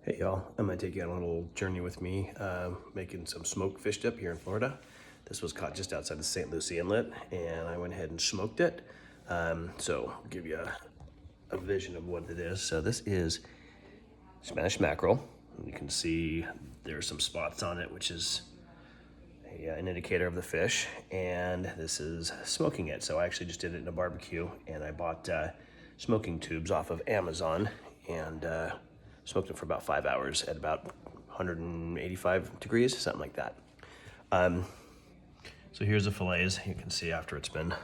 Hey y'all, I'm gonna take you on a little journey with me making some smoked fish dip here in Florida. This was caught just outside the St. Lucie Inlet and I went ahead and smoked it. So I'll give you a vision of what it is. So this is Spanish mackerel. You can see there's some spots on it, which is an indicator of the fish. And this is smoking it. So I actually just did it in a barbecue and I bought smoking tubes off of Amazon and smoked it for about 5 hours at about 185 degrees, something like that. So here's the fillets. You can see after it's been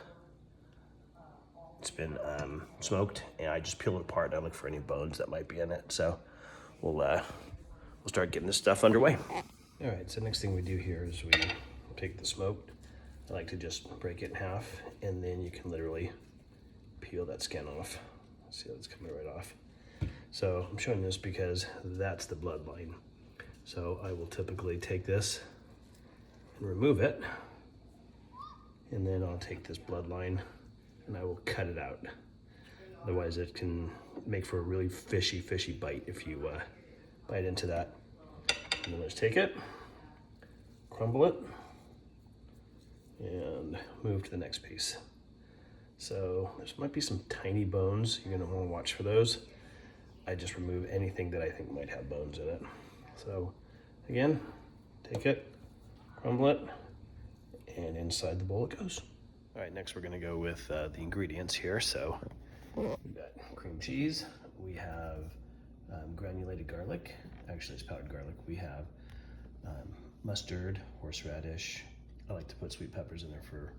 smoked, and I just peel it apart and I look for any bones that might be in it. So we'll start getting this stuff underway. All right, so next thing we do here is we take the smoked. I like to just break it in half, and then you can literally peel that skin off. See how it's coming right off. So I'm showing this because that's the bloodline. So I will typically take this and remove it, and then I'll take this bloodline and I will cut it out. Otherwise it can make for a really fishy bite if you bite into that. And then let's take it, crumble it, and move to the next piece. So there might be some tiny bones. You're gonna wanna watch for those. I just remove anything that I think might have bones in it. So again, take it, crumble it, and inside the bowl it goes. All right, next we're gonna go with the ingredients here. So we've got cream cheese, we have granulated garlic, actually it's powdered garlic. We have mustard, horseradish. I like to put sweet peppers in there for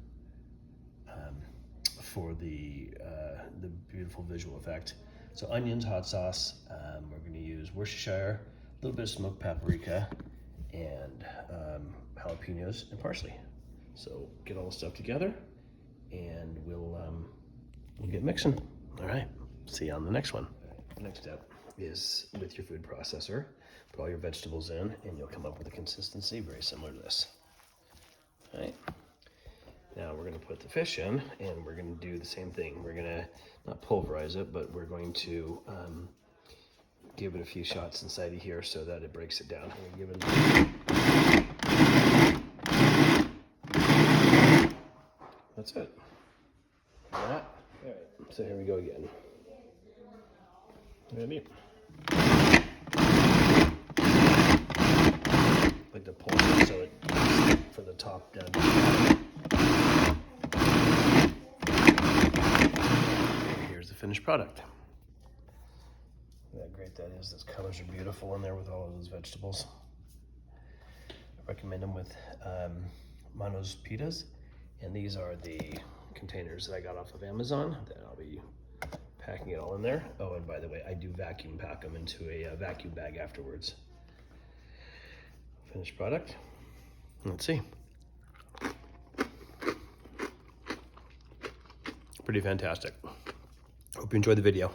the beautiful visual effect. So onions, hot sauce, we're gonna use Worcestershire, a little bit of smoked paprika, and jalapenos and parsley. So get all the stuff together and we'll get mixing. All right, see you on the next one. Next step is with your food processor, put all your vegetables in and you'll come up with a consistency very similar to this. All right. Now we're gonna put the fish in and we're gonna do the same thing. We're gonna not pulverize it, but we're going to give it a few shots inside of here so that it breaks it down. That's it. All right, so here we go again. Ready? Like to pull it so it for the top down. Here's the finished product. Look how great that is. Those colors are beautiful in there with all of those vegetables. I recommend them with Manos pitas, and these are the containers that I got off of Amazon that I'll be packing it all in there. Oh, and by the way, I do vacuum pack them into a vacuum bag afterwards. Finished product. Let's see. Pretty fantastic. Hope you enjoyed the video.